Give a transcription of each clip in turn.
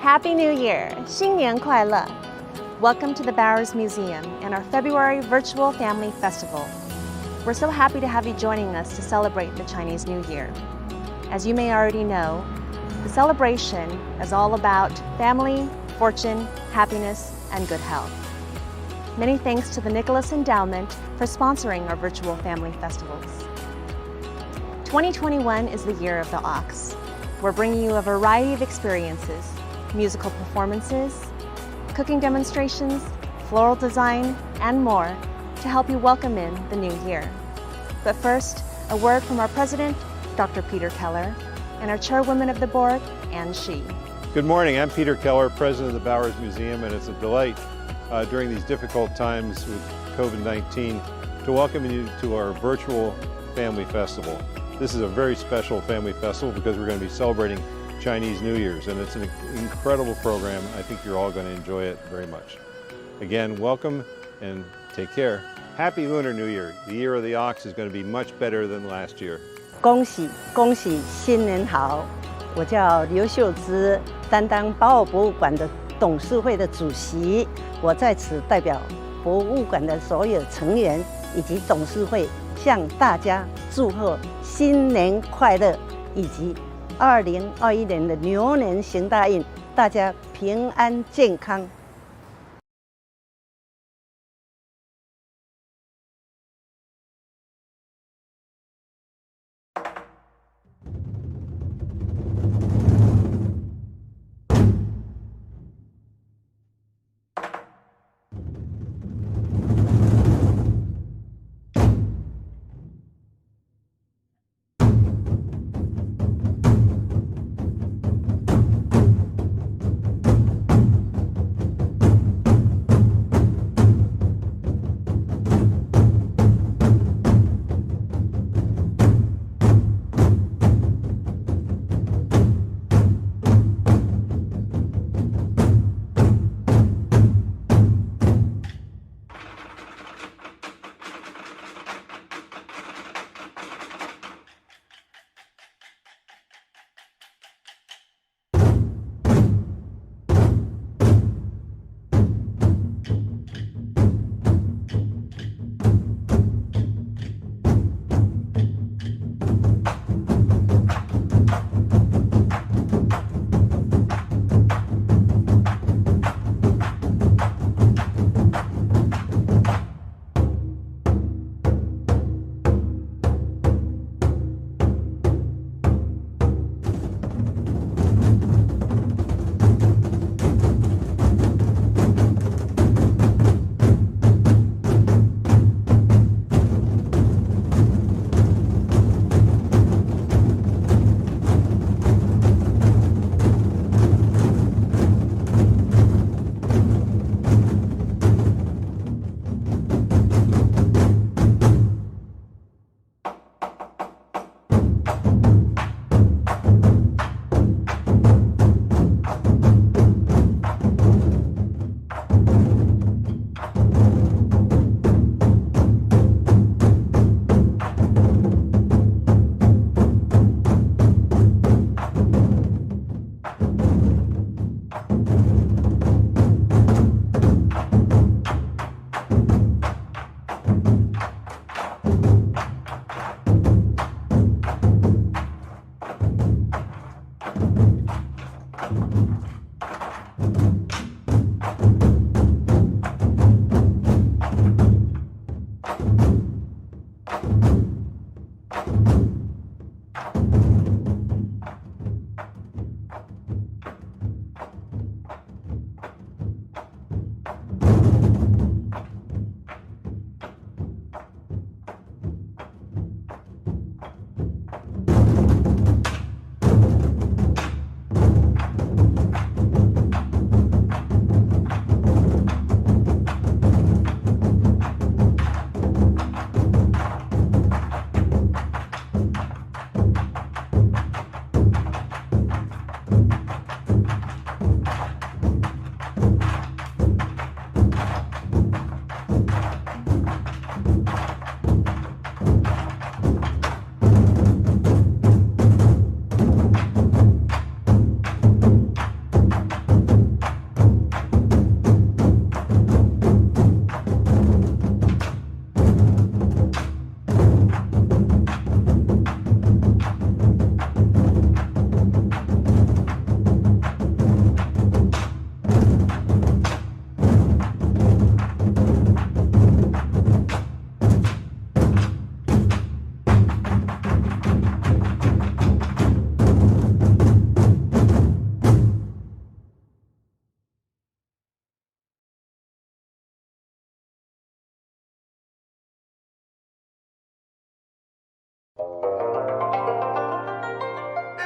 Happy New Year! 新年快乐! Welcome to the Bowers Museum and our February Virtual Family Festival. We're so happy to have you joining us to celebrate the Chinese New Year. As you may already know, the celebration is all about family, fortune, happiness, and good health. Many thanks to the Nicholas Endowment for sponsoring our virtual family festivals. 2021 is the year of the ox. We're bringing you a variety of experiences, musical performances, cooking demonstrations, floral design, and more to help you welcome in the new year. But first, a word from our president, Dr. Peter Keller, and our chairwoman of the board, Anne Shi. Good morning, I'm Peter Keller, president of the Bowers Museum, and it's a delight during these difficult times with COVID-19 to welcome you to our virtual family festival. This is a very special family festival because we're going to be celebrating Chinese New Year's, and it's an incredible program. I think you're all going to enjoy it very much. Again, welcome and take care. Happy Lunar New Year. The year of the ox is going to be much better than last year. 恭喜恭喜，新年好！我叫刘秀芝，担当保尔博物馆的董事会的主席。我在此代表博物馆的所有成员以及董事会，向大家祝贺新年快乐，以及2021年的牛年行大运，大家平安健康。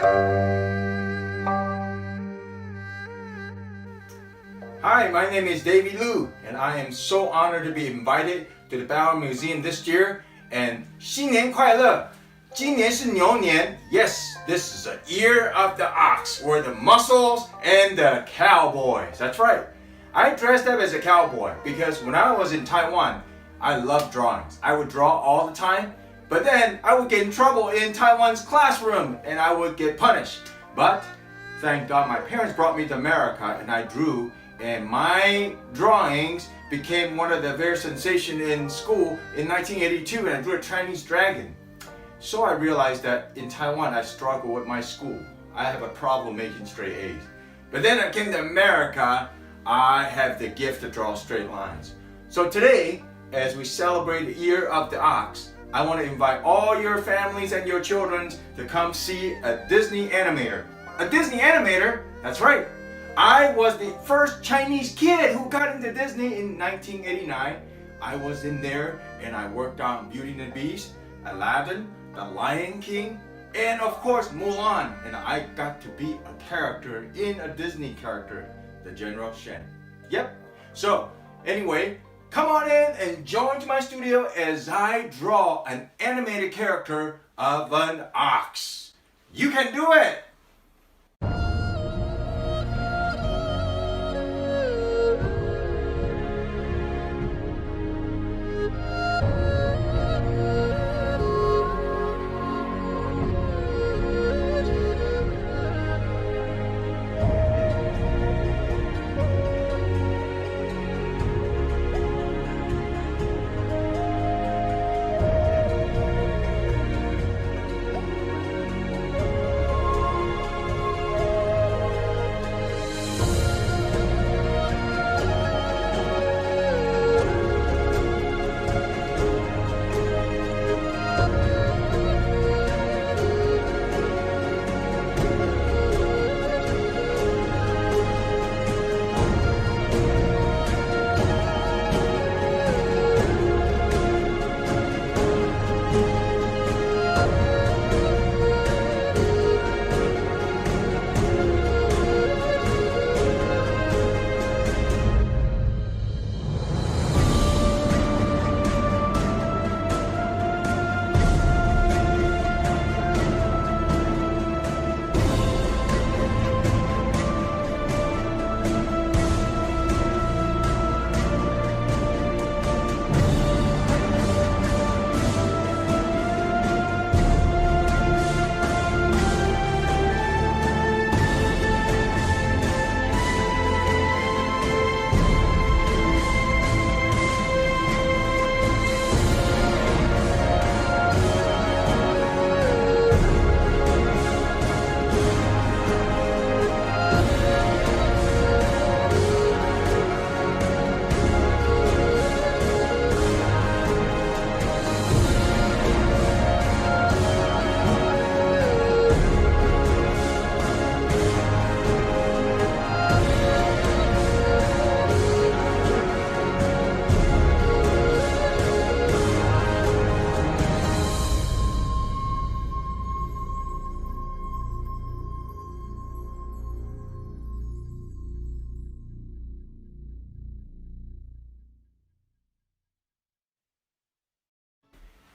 Hi, my name is Davy Liu, and I am so honored to be invited to the Bauer Museum this year. And 新年快乐! 今年是牛年. Yes, this is the year of the ox, or the muscles and the cowboys. That's right. I dressed up as a cowboy because when I was in Taiwan, I loved drawings. I would draw all the time, but then I would get in trouble in Taiwan's classroom and I would get punished. But thank God my parents brought me to America and I drew, and my drawings became one of the very sensation in school in 1982, and I drew a Chinese dragon. So I realized that in Taiwan I struggle with my school. I have a problem making straight A's. But then I came to America, I have the gift to draw straight lines. So today, as we celebrate the Year of the Ox, I want to invite all your families and your children to come see a Disney animator. A Disney animator? That's right. I was the first Chinese kid who got into Disney in 1989. I was in there and I worked on Beauty and the Beast, Aladdin, The Lion King, and of course Mulan. And I got to be a character in a Disney character, the General Shen. Yep. So anyway, come on in and join my studio as I draw an animated character of an ox. You can do it!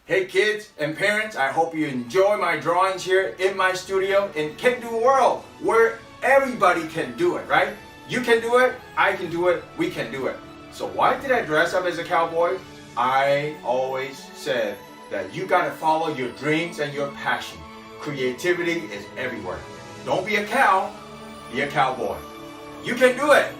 Hey kids and parents, I hope you enjoy my drawings here in my studio in Can Do World, where everybody can do it, right? You can do it, I can do it, we can do it. So why did I dress up as a cowboy? I always said that you gotta follow your dreams and your passion. Creativity is everywhere. Don't be a cow, be a cowboy. You can do it.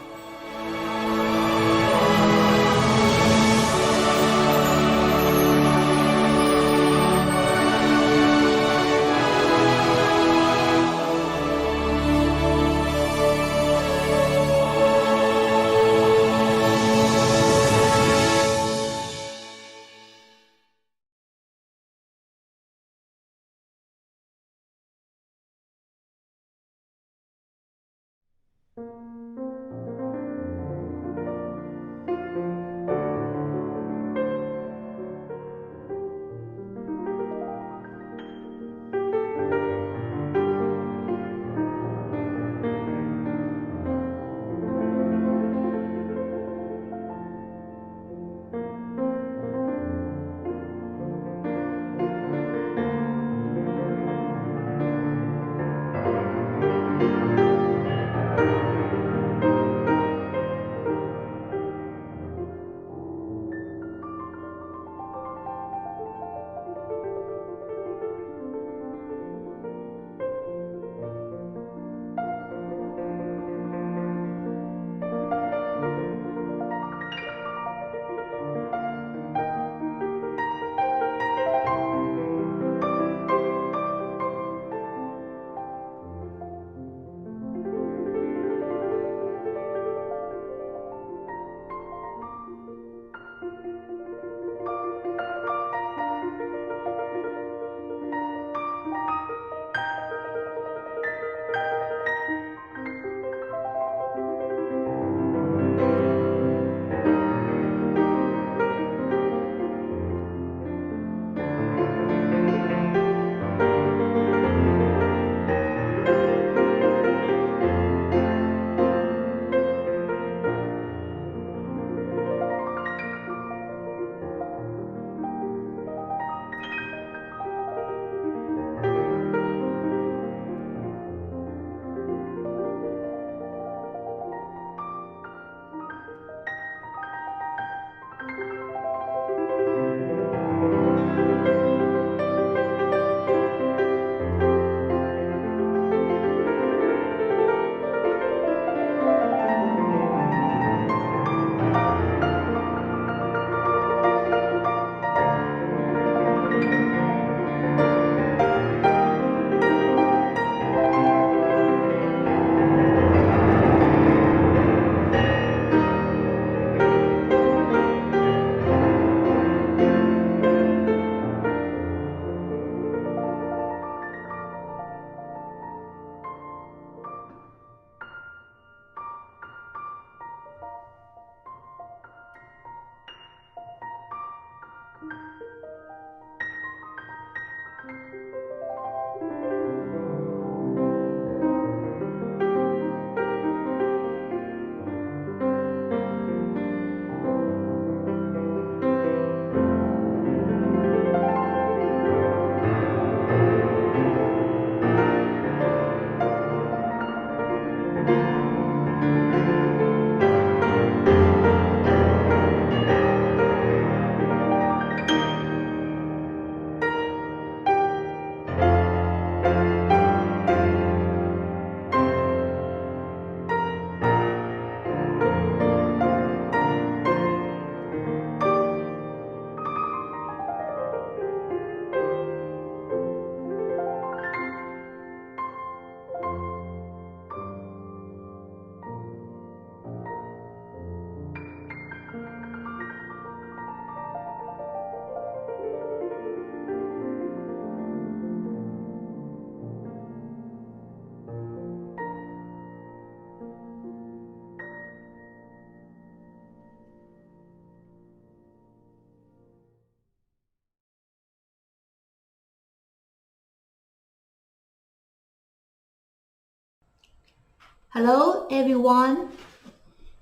Hello everyone,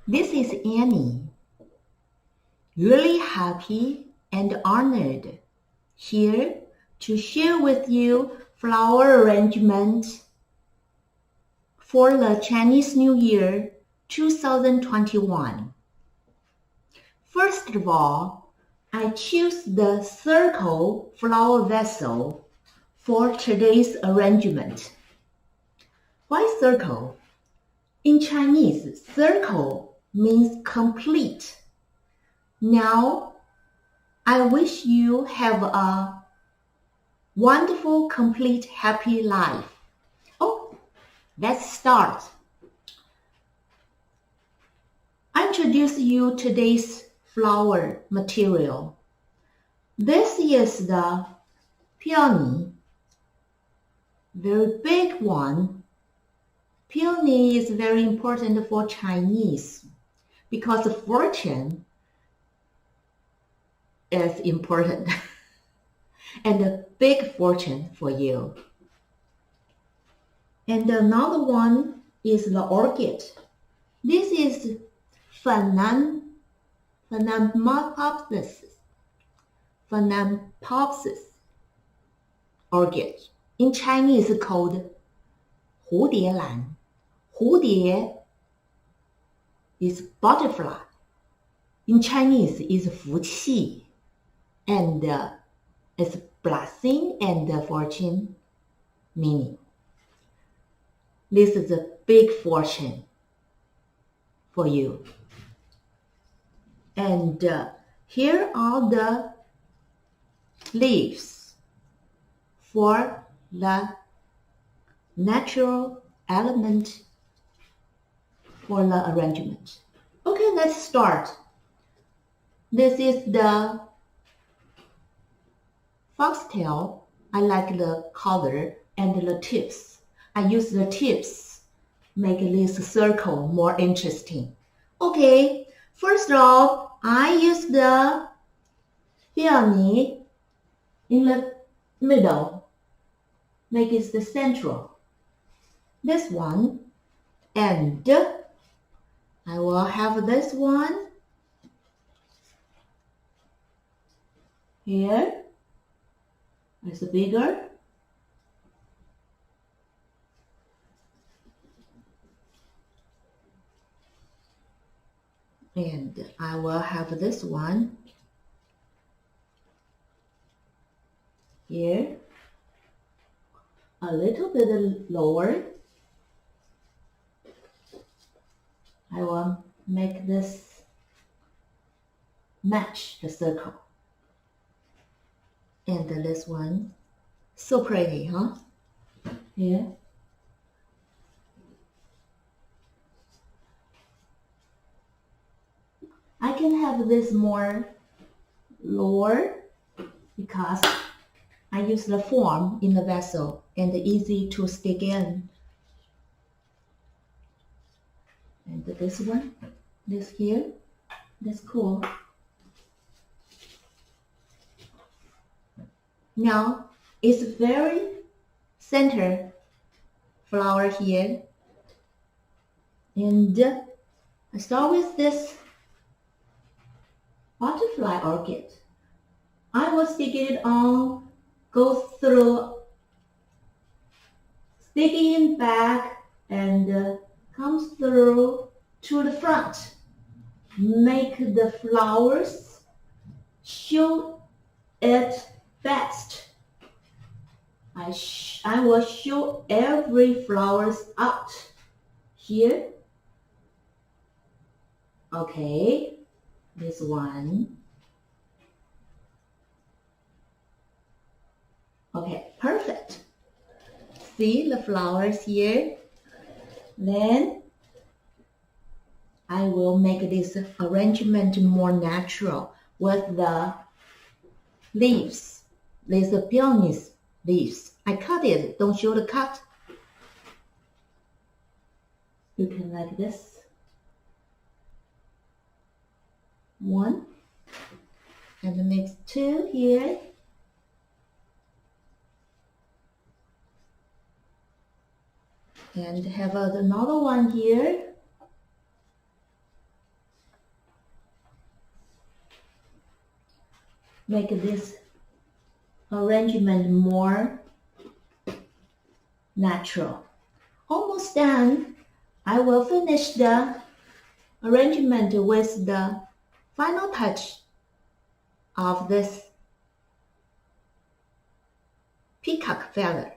this is Annie. Really happy and honored here to share with you flower arrangement for the Chinese New Year 2021. First of all, I choose the circle flower vessel for today's arrangement. Why circle? In Chinese, circle means complete. Now, I wish you have a wonderful, complete, happy life. Oh, let's start. I introduce you today's flower material. This is the peony, very big one. Peony is very important for Chinese because fortune is important and a big fortune for you. And another one is the orchid. This is Phalaenopsis orchid. In Chinese called 蝴蝶兰. 蝴蝶 is butterfly. In Chinese is 福气 and it's blessing and fortune meaning. This is a big fortune for you. And here are the leaves for the natural element for the arrangement. Okay, let's start. This is the foxtail. I like the color and the tips. I use the tips, make this circle more interesting. Okay, first of all, I use the peony in the middle, make it the central. This one, and I will have this one here. It's bigger. And I will have this one here, a little bit lower. I will make this match the circle. And this one, so pretty, huh? Here. I can have this more lower because I use the form in the vessel and easy to stick in. And this one, this here, that's cool. Now, it's very center flower here. And I start with this butterfly orchid. I will stick it on, go through, stick it back and comes through to the front. Make the flowers show it best. I will show every flowers out here. Okay, this one. Okay, perfect. See the flowers here? Then I will make this arrangement more natural with the leaves. These are peony leaves. I cut it, don't show the cut. You can like this. One, and make two here. And have another one here. Make this arrangement more natural. Almost done. I will finish the arrangement with the final touch of this peacock feather.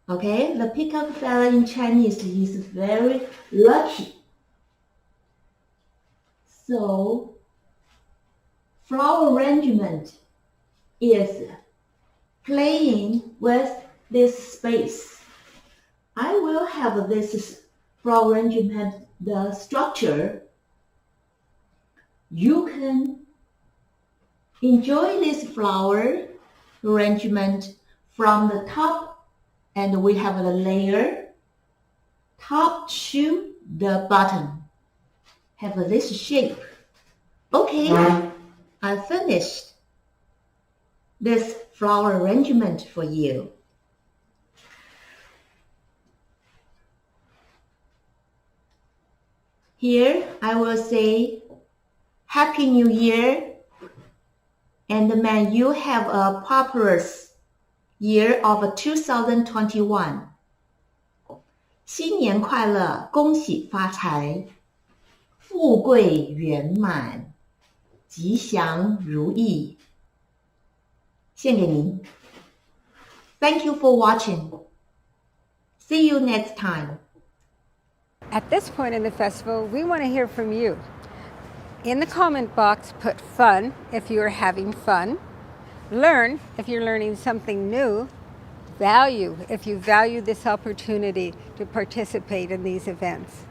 Okay, the peacock feather in Chinese is very lucky. So, flower arrangement is playing with this space. I will have this flower arrangement, the structure. You can enjoy this flower arrangement from the top, and we have the layer, top to the bottom. Have this shape. Okay, I finished this flower arrangement for you. Here I will say Happy New Year, and may you have a prosperous year of 2021. 新年快乐，恭喜发财，富贵圆满，吉祥如意。献给您。Thank you for watching. See you next time. At this point in the festival, we want to hear from you. In the comment box, put fun if you are having fun, learn if you're learning something new, value if you value this opportunity to participate in these events.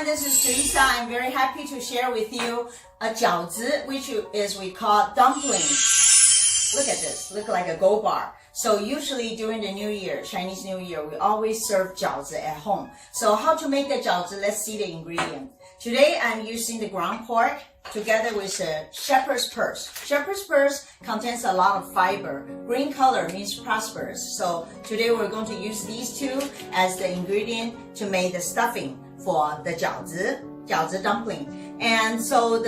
this is Teresa. I'm very happy to share with you a 饺子, which is we call dumpling. Look at this, look like a gold bar. So usually during the New Year, Chinese New Year, we always serve 饺子 at home. So how to make the 饺子? Let's see the ingredient. Today I'm using the ground pork together with shepherd's purse. Shepherd's purse contains a lot of fiber. Green color means prosperous. So today we're going to use these two as the ingredient to make the stuffing for the 饺子 dumpling. And so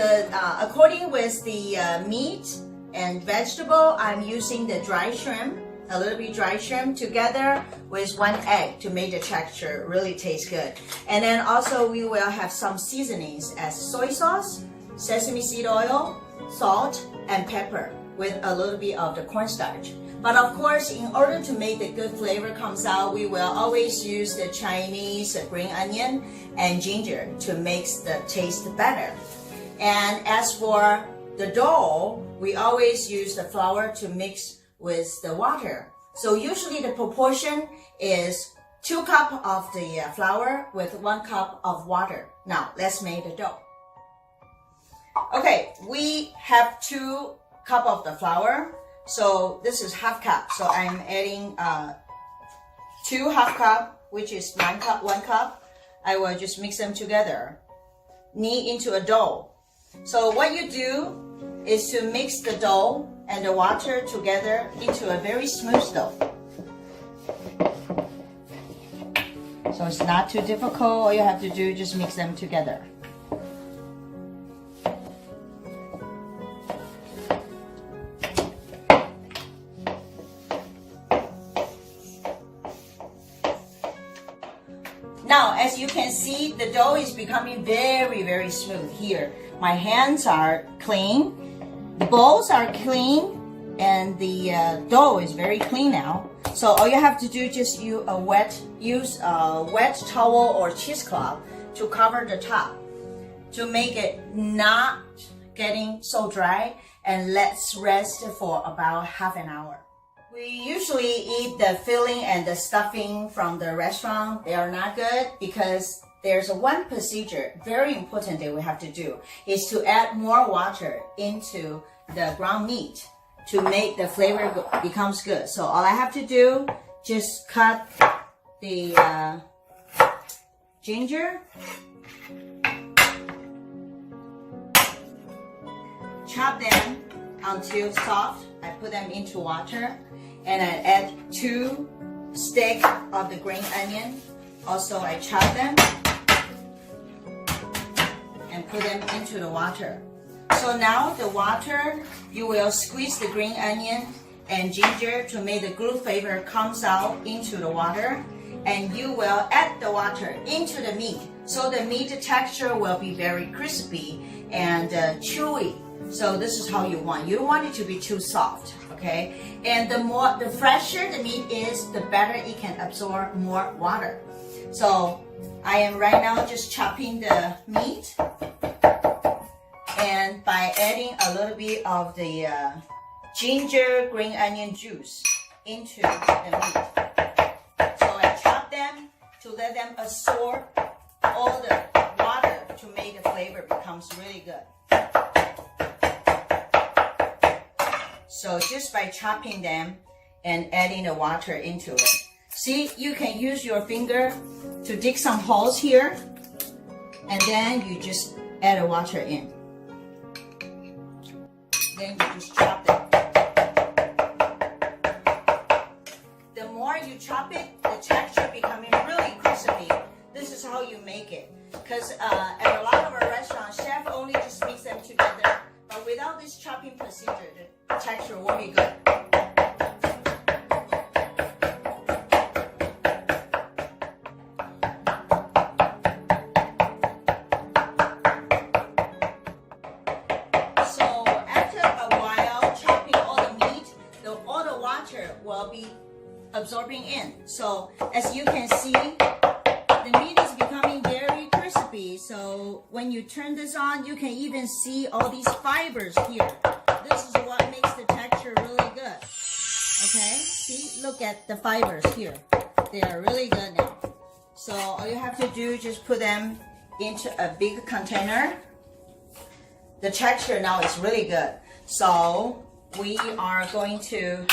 according with the meat and vegetable, I'm using the dry shrimp, a little bit dry shrimp together with 1 egg to make the texture really taste good. And then also we will have some seasonings as soy sauce, sesame seed oil, salt, and pepper with a little bit of the cornstarch. But of course, in order to make the good flavor comes out, we will always use the Chinese green onion and ginger to make the taste better. And as for the dough, we always use the flour to mix with the water. So usually the proportion is 2 cups of the flour with 1 cup of water. Now let's make the dough. Okay, we have 2 cups of the flour. So this is half cup. So I'm adding 2 half cup, which is 1 cup. I will just mix them together, knead into a dough. So what you do is to mix the dough and the water together into a very smooth dough. So it's not too difficult. All you have to do is just mix them together. Now, as you can see, the dough is becoming very, very smooth here. My hands are clean. The bowls are clean and the dough is very clean now. So all you have to do is just use a wet towel or cheesecloth to cover the top to make it not getting so dry, and let's rest for about half an hour. We usually eat the filling and the stuffing from the restaurant. They are not good because there's one procedure, very important that we have to do, is to add more water into the ground meat to make the flavor becomes good. So all I have to do, just cut the ginger, chop them until soft. I put them into water, and I add 2 sticks of the green onion. Also, I chop them and put them into the water. So now the water, you will squeeze the green onion and ginger to make the good flavor comes out into the water, and you will add the water into the meat. So the meat texture will be very crispy and chewy. So this is how you want. You don't want it to be too soft, okay? And the fresher the meat is, the better it can absorb more water. So I am right now just chopping the meat, and by adding a little bit of the ginger green onion juice into the meat. So I chop them to let them absorb all the water to make the flavor becomes really good. So just by chopping them and adding the water into it. See, you can use your finger to dig some holes here, and then you just add the water in. Then you just chop it. The more you chop it, the texture becoming really crispy. This is how you make it. Because at a lot of our restaurants, chef only just mix them together. But without this chopping procedure, the texture won't be good. So after a while, chopping all the meat, all the water will be absorbing in. So as you can see, the meat is becoming very crispy. So when you turn this on, you can even see all these fibers here. This is what makes the texture really good. Okay, see, look at the fibers here. They are really good now. So all you have to do is just put them into a big container. The texture now is really good. So we are going to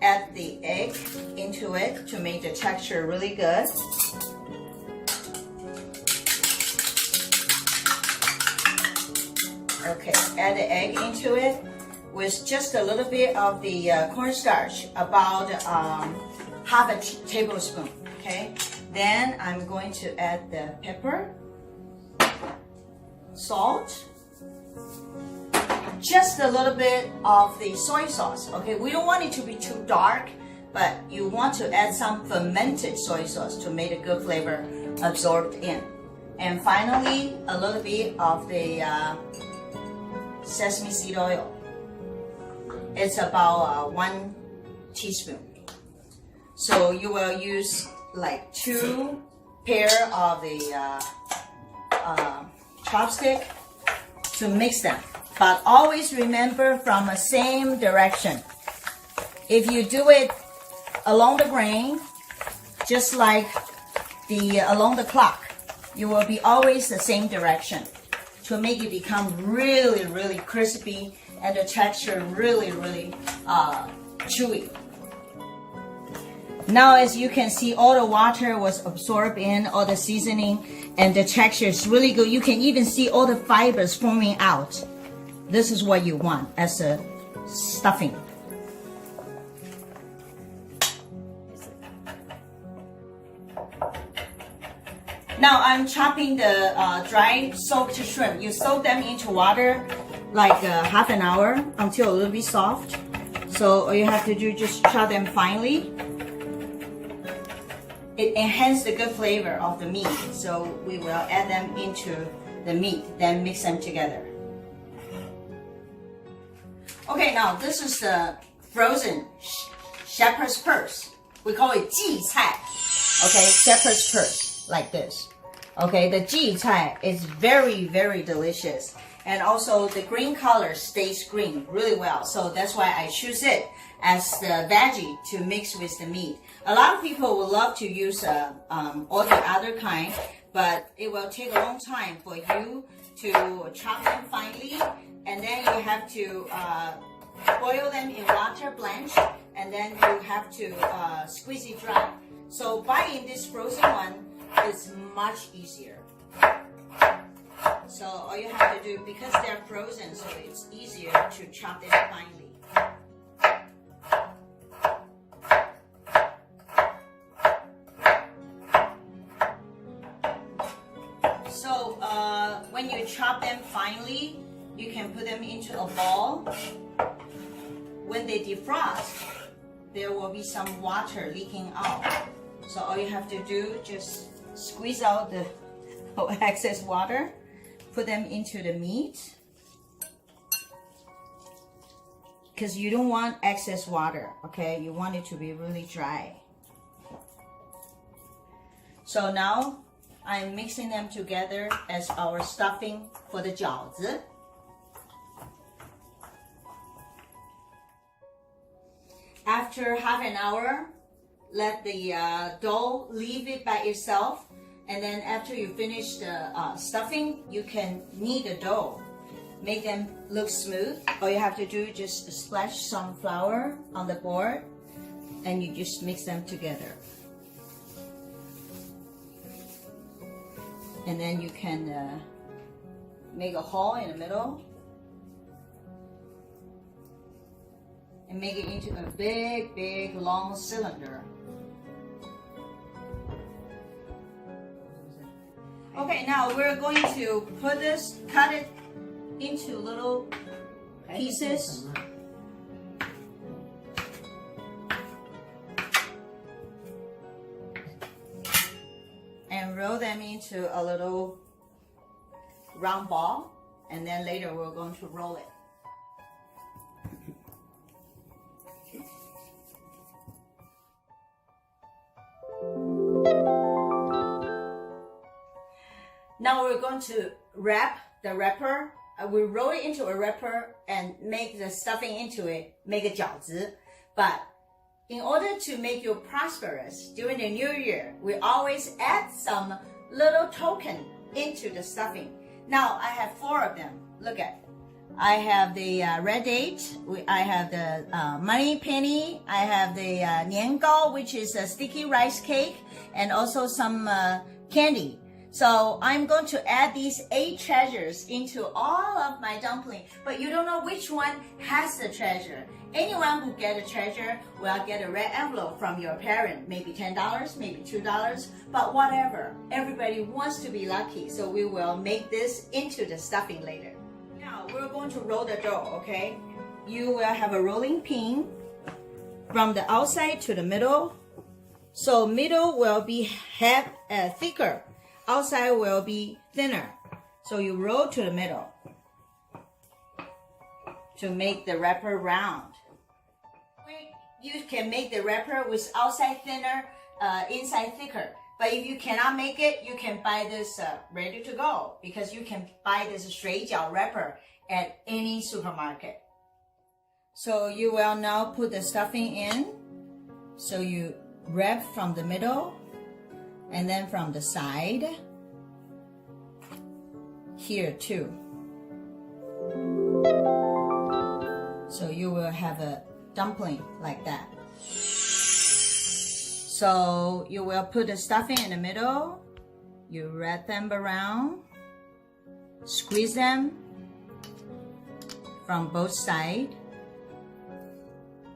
add the egg into it to make the texture really good. Okay, add the egg into it with just a little bit of the cornstarch, about half a tablespoon. Okay, then I'm going to add the pepper, salt, just a little bit of the soy sauce. Okay, we don't want it to be too dark, but you want to add some fermented soy sauce to make a good flavor absorbed in. And finally, a little bit of the sesame seed oil. It's about 1 teaspoon. So you will use like 2 pair of the chopstick to mix them. But always remember from the same direction. If you do it along the grain, just like along the clock, you will be always the same direction to make it become really, really crispy and the texture really, really chewy. Now, as you can see, all the water was absorbed in, all the seasoning, and the texture is really good. You can even see all the fibers forming out. This is what you want as a stuffing. Now I'm chopping the dry soaked shrimp. You soak them into water like half an hour until a little bit soft. So all you have to do, just chop them finely. It enhances the good flavor of the meat. So we will add them into the meat, then mix them together. Okay, now this is the frozen shepherd's purse. We call it 荠菜. Okay, shepherd's purse, like this. Okay, the 荠菜 is very, very delicious. And also the green color stays green really well. So that's why I choose it as the veggie to mix with the meat. A lot of people would love to use all the other kind, but it will take a long time for you to chop them finely. And then you have to boil them in water, blanch, and then you have to squeeze it dry. So buying this frozen one is much easier. So all you have to do, because they're frozen, so it's easier to chop them finely. So when you chop them finely, you can put them into a bowl. When they defrost, there will be some water leaking out. So all you have to do, just squeeze out the excess water, put them into the meat, because you don't want excess water, okay? You want it to be really dry. So now I'm mixing them together as our stuffing for the 饺子. After half an hour, let the dough leave it by itself. And then after you finish the stuffing, you can knead the dough. Make them look smooth. All you have to do is just splash some flour on the board and you just mix them together. And then you can make a hole in the middle and make it into a big, big, long cylinder. Okay, now we're going to put this, cut it into little pieces. And roll them into a little round ball. And then later we're going to roll it. Now we're going to wrap the wrapper. We roll it into a wrapper and make the stuffing into it, make a 饺子. But in order to make you prosperous during the new year, we always add some little token into the stuffing. Now I have 4 of them. Look at. I have the red date. I have the money penny. I have the niangao, which is a sticky rice cake, and also some candy. So I'm going to add these 8 treasures into all of my dumpling, but you don't know which one has the treasure. Anyone who get a treasure will get a red envelope from your parent, maybe $10, maybe $2, but whatever. Everybody wants to be lucky, so we will make this into the stuffing later. Now we're going to roll the dough, okay? You will have a rolling pin from the outside to the middle. So middle will be thicker. Outside will be thinner. So you roll to the middle to make the wrapper round. You can make the wrapper with outside thinner, inside thicker. But if you cannot make it, you can buy this ready to go, because you can buy this 水饺 wrapper at any supermarket. So you will now put the stuffing in. So you wrap from the middle and then from the side. Here too. So you will have a dumpling like that. So you will put the stuffing in the middle, you wrap them around, squeeze them from both sides,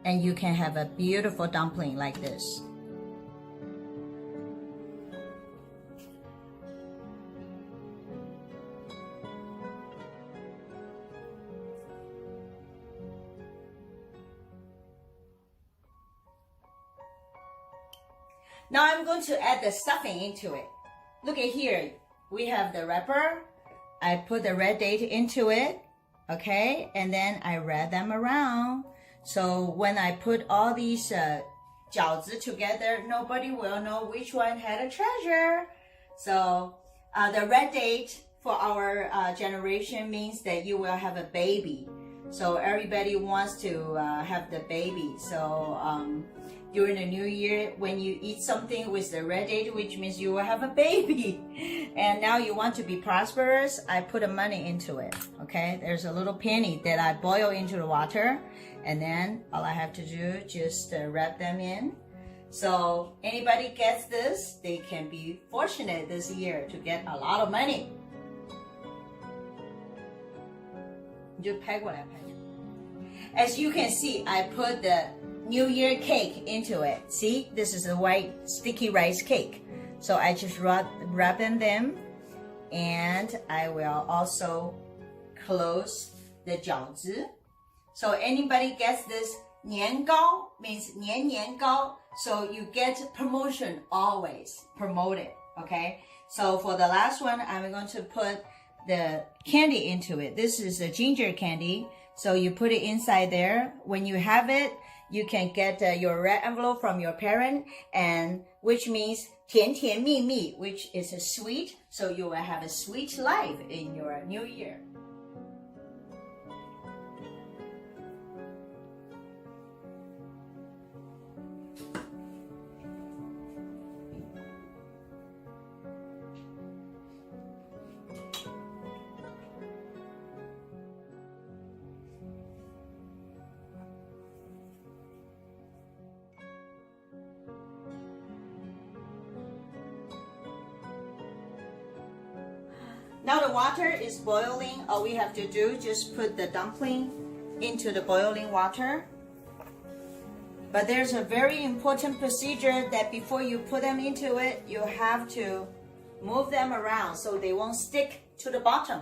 and you can have a beautiful dumpling like this. Now I'm going to add the stuffing into it. Look at here. We have the wrapper. I put the red date into it. Okay. And then I wrap them around. So when I put all these 饺子 together, nobody will know which one had a treasure. So the red date for our generation means that you will have a baby. So everybody wants to have the baby. So during the new year, when you eat something with the red date, which means you will have a baby, and now you want to be prosperous, I put the money into it. Okay, there's a little penny that I boil into the water, and then all I have to do just wrap them in. So anybody gets this, they can be fortunate this year to get a lot of money. 你就拍过来拍。As you can see, I put the New Year cake into it. See, this is a white sticky rice cake. So I just wrap them, and I will also close the 饺子. So anybody gets this 年糕 means 年年糕. So you get promotion always, promoted, okay? So for the last one, I'm going to put the candy into it. This is a ginger candy. So you put it inside there. When you have it, you can get your red envelope from your parent, and which means 甜甜蜜蜜, which is a sweet. So you will have a sweet life in your new year. Now the water is boiling. All we have to do, just put the dumpling into the boiling water. But there's a very important procedure that before you put them into it, you have to move them around so they won't stick to the bottom.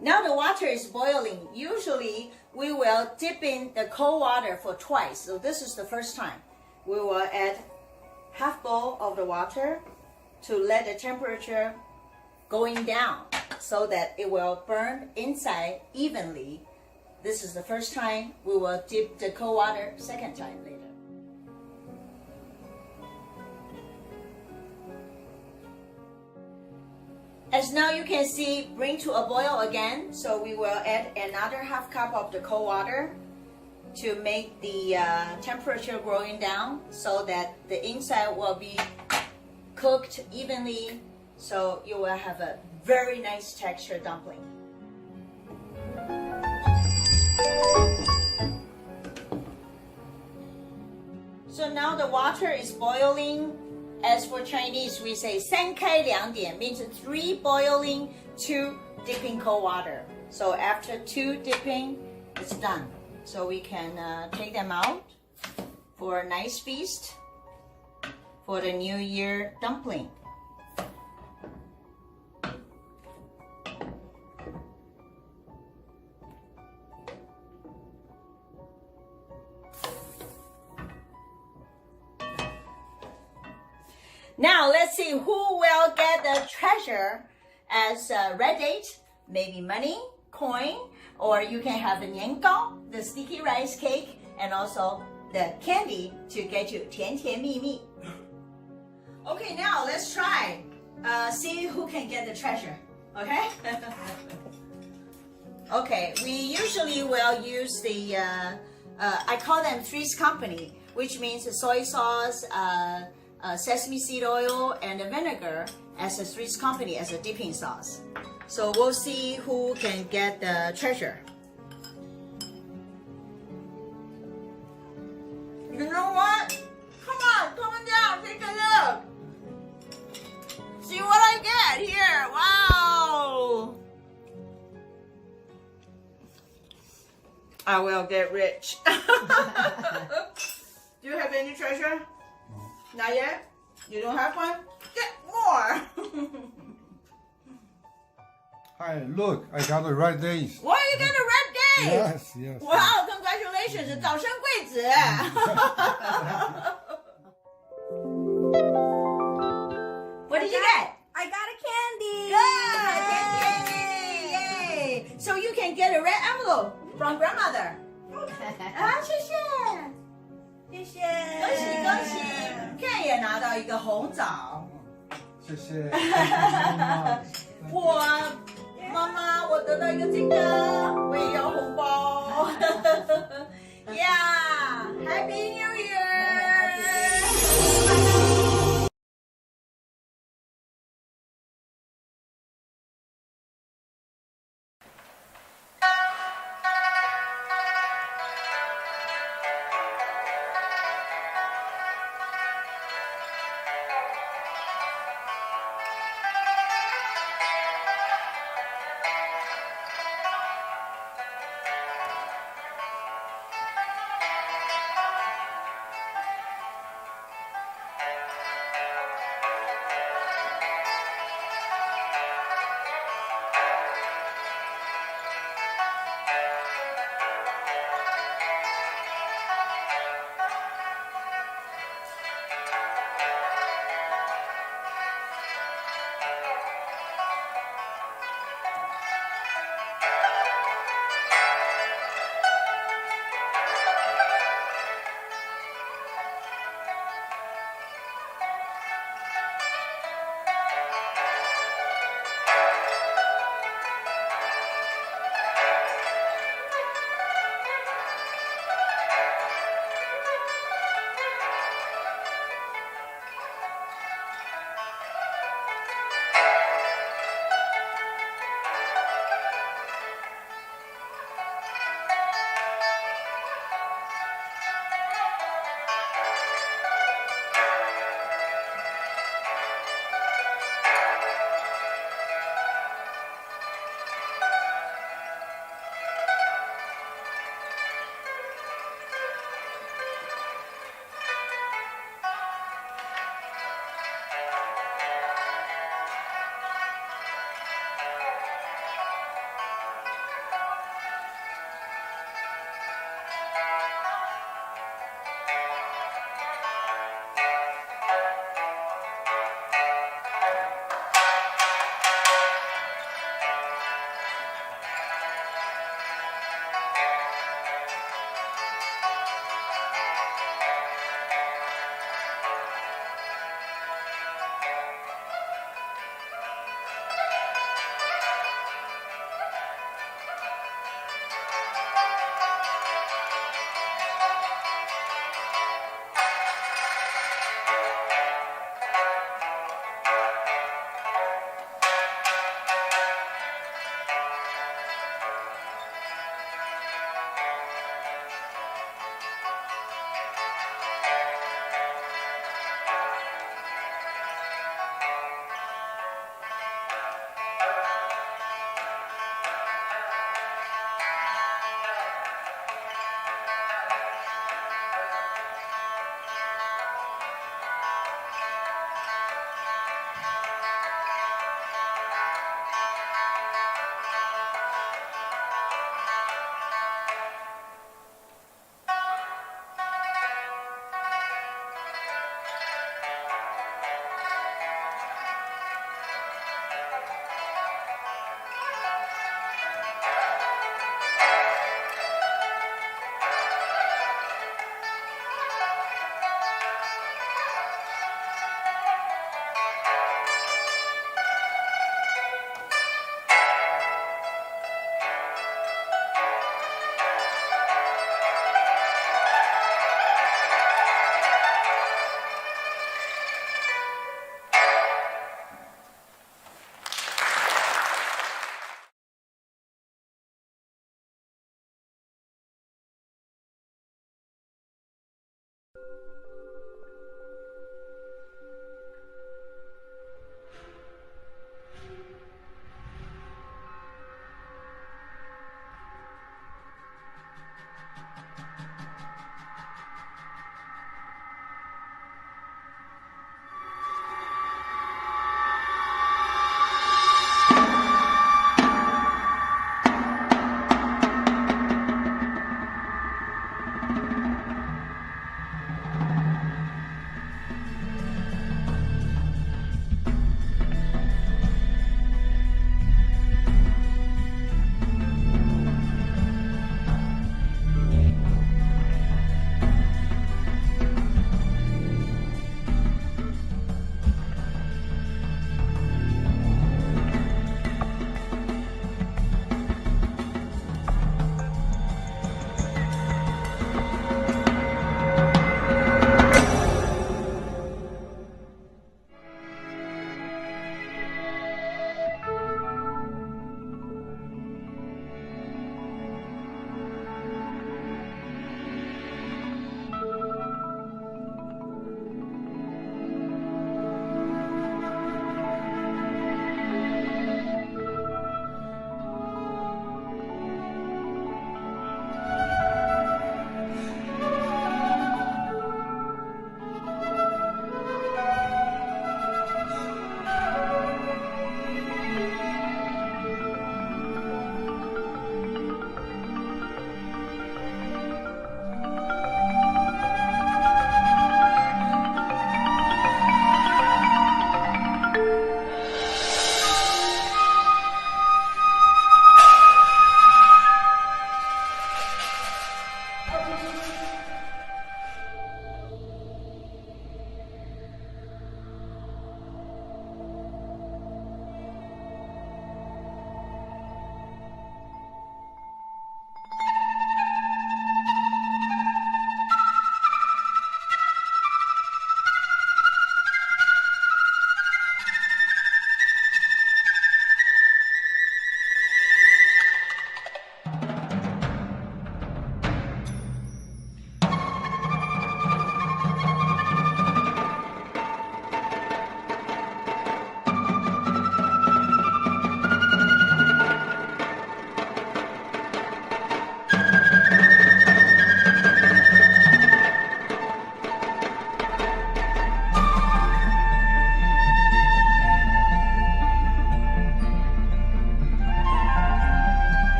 Now the water is boiling. Usually we will dip in the cold water for twice. So this is the first time. We will add half bowl of the water to let the temperature going down so that it will burn inside evenly. This is the first time. We will dip the cold water second time later. As now you can see, bring to a boil again. So we will add another half cup of the cold water to make the temperature going down so that the inside will be cooked evenly, so you will have a very nice texture dumpling. So now the water is boiling. As for Chinese, we say 三开两点, means 3 boiling, 2 dipping cold water. So after 2 dipping, it's done. So we can take them out for a nice feast for the New Year dumpling. Now let's see who will get the treasure as a red date, maybe money, coin, or you can have the niangao, the sticky rice cake, and also the candy to get you 甜甜蜜蜜. Okay, now let's try. See who can get the treasure. Okay? Okay, we usually will use the, I call them Three's Company, which means soy sauce, sesame seed oil, and vinegar as a Three's Company as a dipping sauce. So we'll see who can get the treasure. You know what? Come on down, take a look. See what I get here. Wow. I will get rich. Do you have any treasure? Not yet? You don't have one? Get more! Hi, look, I got the right days. What, you got a red day? Yes, yes. Wow, congratulations, 早生贵子. What did you get? I got a candy. Good! Yay! So you can get a red envelope from grandmother. 啊，谢谢。谢谢。恭喜恭喜 Ken 也拿到一个红枣。谢谢。我妈妈，我得到一个这个，我也要红包。Yeah, Happy New Year!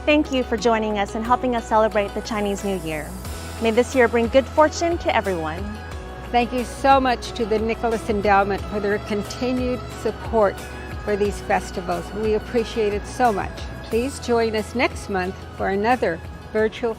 Thank you for joining us and helping us celebrate the Chinese New Year. May this year bring good fortune to everyone. Thank you so much to the Nicholas Endowment for their continued support for these festivals. We appreciate it so much. Please join us next month for another virtual